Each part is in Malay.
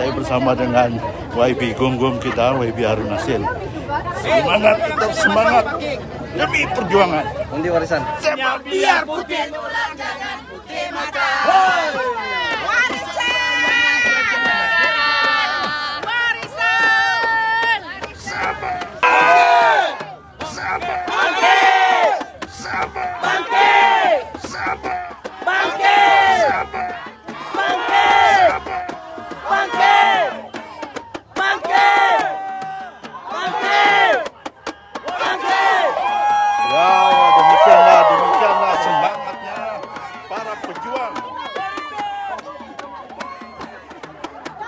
saya bersama dengan YB Gonggong kita, YB Harun Nasil. Semangat, tetap semangat demi perjuangan. Undi warisan. Biar putih tulang jangan putih mata. Demikianlah semangatnya para pejuang.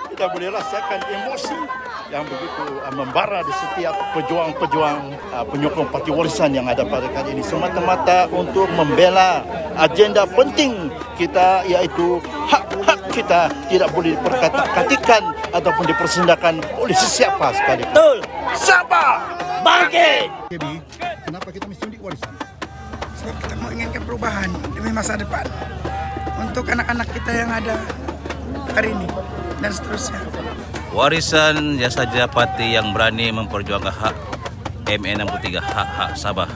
Kita boleh rasakan emosi yang begitu membara di setiap pejuang-pejuang penyokong parti warisan yang ada pada kali ini, semata-mata untuk membela agenda penting kita, yaitu hak-hak kita tidak boleh diperkatakan ataupun dipersendakan oleh sesiapa sekali. Betul. Sabah bangkit. Jadi, kenapa kita mesti undi warisan? Sebab kita menginginkan perubahan demi masa depan untuk anak-anak kita yang ada hari ini dan seterusnya. Warisan Jasa Japati yang berani memperjuangkan hak MN63, hak-hak Sabah.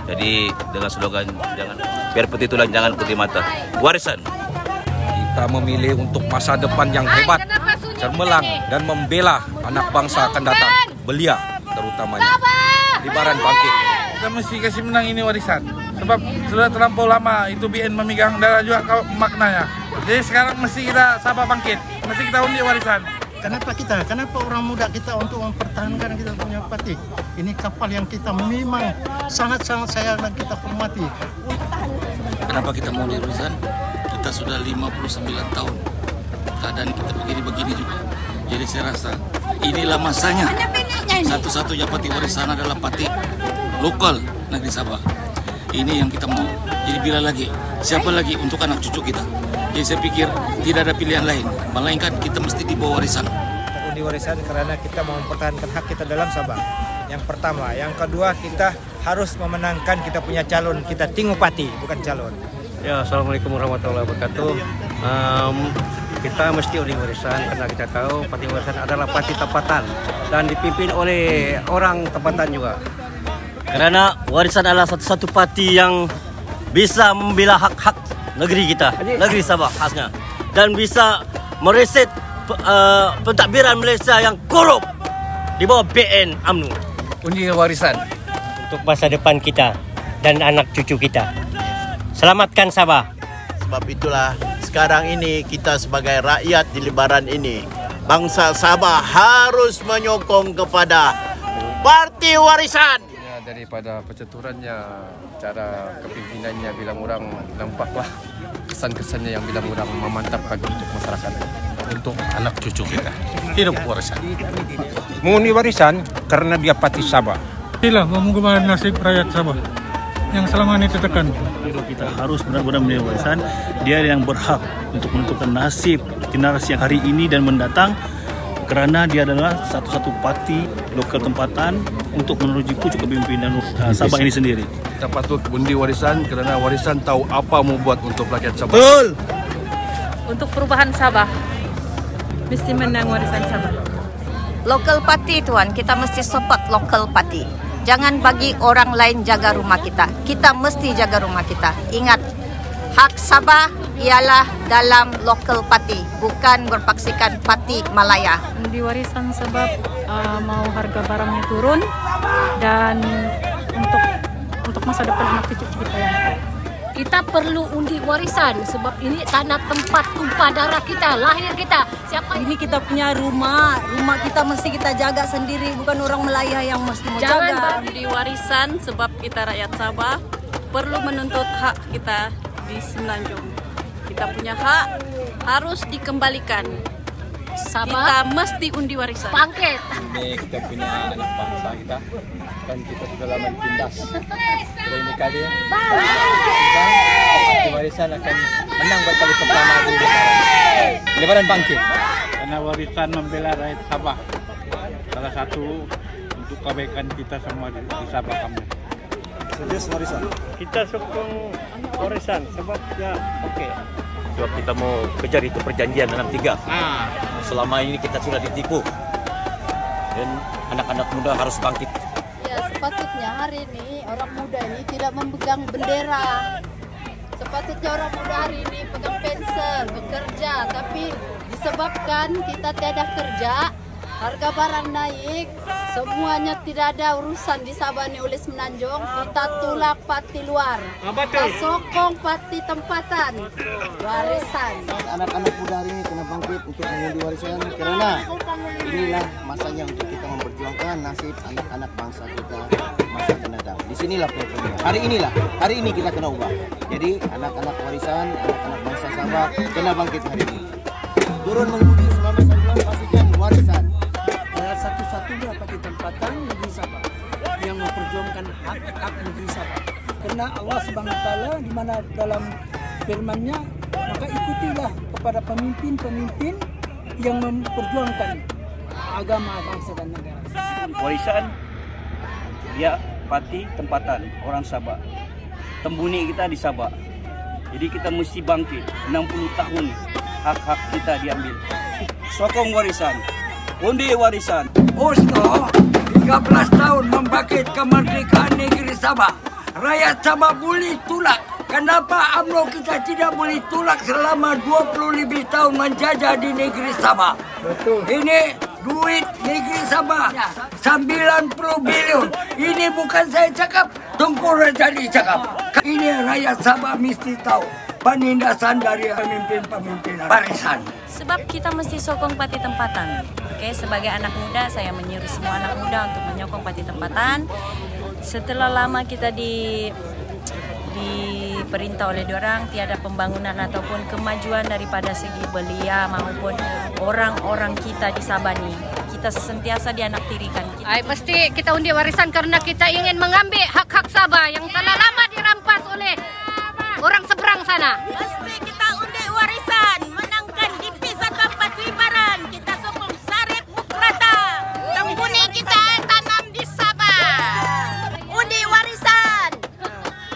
Jadi dengan slogan jangan biar putih tulang jangan putih mata. Warisan. Kita memilih untuk masa depan yang hebat, cemerlang dan membela anak bangsa akan datang. Belia terutamanya. Libaran bangkit. Kita mesti kasih menang ini warisan. Sebab sudah terlampau lama itu BN memegang darah juga maknanya. Jadi sekarang mesti kita Sabah bangkit. Mesti kita undi warisan. Kenapa orang muda kita untuk mempertahankan kita punya parti? Ini kapal yang kita memang sangat-sangat sayang dan kita hormati. Kenapa kita mau undi warisan? Kita sudah 59 tahun. Keadaan kita begini-begini juga. Jadi saya rasa inilah masanya. Satu-satunya parti warisan adalah parti lokal negeri Sabah. Ini yang kita mau. Jadi bila lagi, siapa lagi untuk anak cucu kita? Jadi saya pikir tidak ada pilihan lain, melainkan kita mesti dibawa warisan. Kita undi warisan karena kita mau mempertahankan hak kita dalam Sabah. Yang pertama, yang kedua kita harus memenangkan kita punya calon, kita tingupati bukan calon. Ya, assalamualaikum warahmatullahi wabarakatuh. Kita mesti undi warisan karena kita tahu parti warisan adalah parti tempatan dan dipimpin oleh orang tempatan juga. Karena warisan adalah satu-satu parti yang bisa membela hak-hak negeri kita, negeri Sabah khasnya, dan bisa mereset pentadbiran Malaysia yang korup di bawah BN UMNO. Undi warisan Untuk masa depan kita dan anak cucu kita. Selamatkan Sabah. Sebab itulah sekarang ini kita sebagai rakyat di Libaran ini, bangsa Sabah harus menyokong kepada parti warisan. Daripada percaturannya, cara kepimpinannya bilang orang nampaklah kesan-kesannya yang bilang orang memantapkan untuk masyarakat, Untuk anak cucu kita. Hidup warisan. Mengundi warisan karena dia parti Sabah. inilah mengubah nasib rakyat Sabah yang selama ini tertekan. Kita harus benar-benar memilih warisan. Dia yang berhak untuk menentukan nasib generasi yang hari ini dan mendatang, kerana dia adalah satu-satu parti lokal tempatan untuk menuju pucuk kepemimpinan Sabah ini sendiri. Kita patut undi warisan kerana warisan tahu apa mau buat untuk rakyat Sabah. Betul. Untuk perubahan Sabah, mesti menang warisan Sabah. Local party tuan, kita mesti support local party. Jangan bagi orang lain jaga rumah kita. Kita mesti jaga rumah kita. Ingat, hak Sabah ialah dalam local party, bukan berpaksikan parti Malaya. Undi warisan sebab mau harga barangnya turun dan untuk masa depan anak cucu kita yang akan. Kita perlu undi warisan sebab ini tanah tempat tumpah darah kita, lahir kita. Siapa ini kita punya rumah kita mesti kita jaga sendiri, bukan orang Melaya yang mesti mau jaga. Jangan undi warisan sebab kita rakyat Sabah perlu menuntut hak kita di Semenanjung. Kita punya hak harus dikembalikan. Sabah, kita mesti undi warisan. Bangkit. Ini kita punya anak bangsa kita, kan kita sudah lama ditindas. Sudah ini kali ya. Parti warisan akan menang buat kali pertama di Libaran bangkit. Karena warisan membela rakyat Sabah. Salah satu untuk kebaikan kita semua di Sabah kami. Warisan. Kita sokong warisan sebab ya oke. Sebab kita mau kejar itu perjanjian 63. Selama ini kita sudah ditipu. Dan anak-anak muda harus bangkit. Ya, sepatutnya hari ini orang muda ini tidak memegang bendera. Sepatutnya orang muda hari ini pegang pensel, bekerja. Tapi disebabkan kita tiada kerja, harga barang naik, semuanya tidak ada urusan di Sabah ini oleh Semenanjung. Kita tolak parti luar, kita sokong parti tempatan, warisan. Anak-anak muda hari ini kena bangkit untuk mengundi warisan, karena inilah masanya untuk kita memperjuangkan nasib anak-anak bangsa kita masa akan datang. Disinilah problemnya. Hari ini kita kena ubah. Jadi anak-anak warisan, anak-anak bangsa Sabah kena bangkit hari ini. Turun mengundi selama 1 bulan, pastikan warisan. Satu-satunya parti tempatan negeri Sabah yang memperjuangkan hak-hak negeri Sabah. Karena Allah Subhanahu Wa Taala di mana dalam firman-Nya, maka ikutilah kepada pemimpin-pemimpin yang memperjuangkan agama, bangsa dan negara. Warisan dia parti tempatan orang Sabah. Tembuni kita di Sabah. Jadi kita mesti bangkit. 60 tahun hak-hak kita diambil. Sokong warisan. Undi warisan. Osno 13 tahun membangkit kemerdekaan negeri Sabah. Rakyat Sabah boleh tolak. Kenapa UMNO kita tidak boleh tolak selama 20 lebih tahun menjajah di negeri Sabah? Betul. Ini duit negeri Sabah 90 bilion. Ini bukan saya cakap, Tunku Rajali cakap. Ini rakyat Sabah mesti tahu penindasan dari pemimpin-pemimpin warisan. Sebab kita mesti sokong parti tempatan. Oke, sebagai anak muda saya menyuruh semua anak muda untuk menyokong parti tempatan. Setelah lama kita diperintah oleh diorang, tiada pembangunan ataupun kemajuan daripada segi belia maupun orang-orang kita di Sabah nih. Kita sentiasa dianaktirikan. Mesti kita undi warisan karena kita ingin mengambil hak-hak Sabah yang telah lama dirampas oleh orang seberang sana. Mesti kita undi warisan, menangkan DP Zakat Libaran. Kita sokong Sarip Mukrata. Tembuni kita tanam di Sabah. Undi warisan.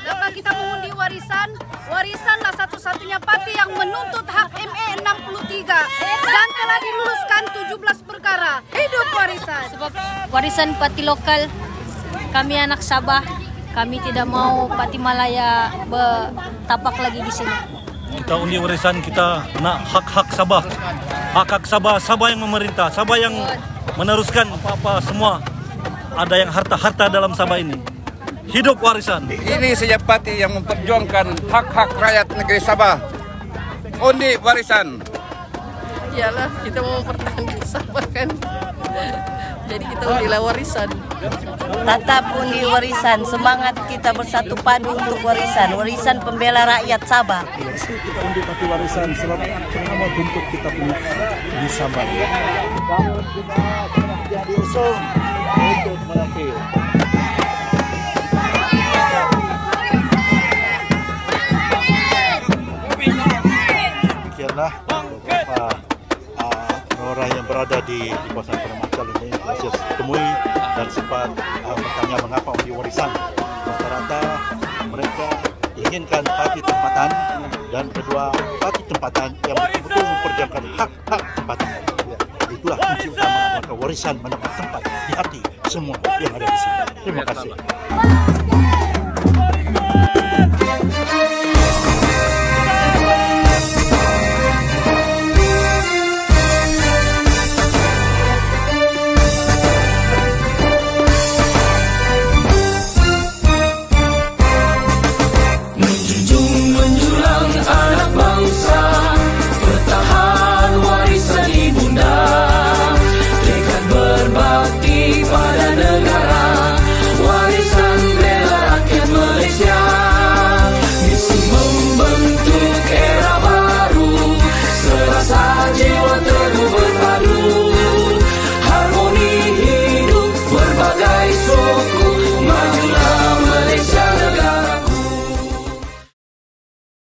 Kenapa kita mengundi warisan? Warisanlah satu-satunya parti yang menuntut hak ME 63 dan telah diluluskan 17 perkara. Hidup warisan. Sebab warisan parti lokal, kami anak Sabah, kami tidak mau Parti Malaya bertapak lagi di sini. Kita undi warisan, kita nak hak-hak Sabah. Hak-hak Sabah, Sabah yang memerintah, Sabah yang meneruskan apa-apa semua. Ada yang harta-harta dalam Sabah ini. Hidup warisan. Ini saja parti yang memperjuangkan hak-hak rakyat negeri Sabah. Undi warisan. Iyalah, kita mau mempertahankan Sabah kan. Jadi kita undilah warisan. Tetap undi warisan, semangat kita bersatu padu untuk warisan. Warisan pembela rakyat Sabah. Kita undi parti warisan sebab pertama bentuk kita punya di Sabah. Kalau kita diusung untuk menapil. Demikianlah beberapa orang yang berada di kawasan Permachal ini saya temui dan sempat bertanya mengapa undi warisan. Rata-rata mereka inginkan parti tempatan dan kedua parti tempatan yang betul-betul memperjuangkan hak-hak tempatan. Itulah kunci utama, maka warisan mendapat tempat di hati semua yang ada di sini. Terima kasih.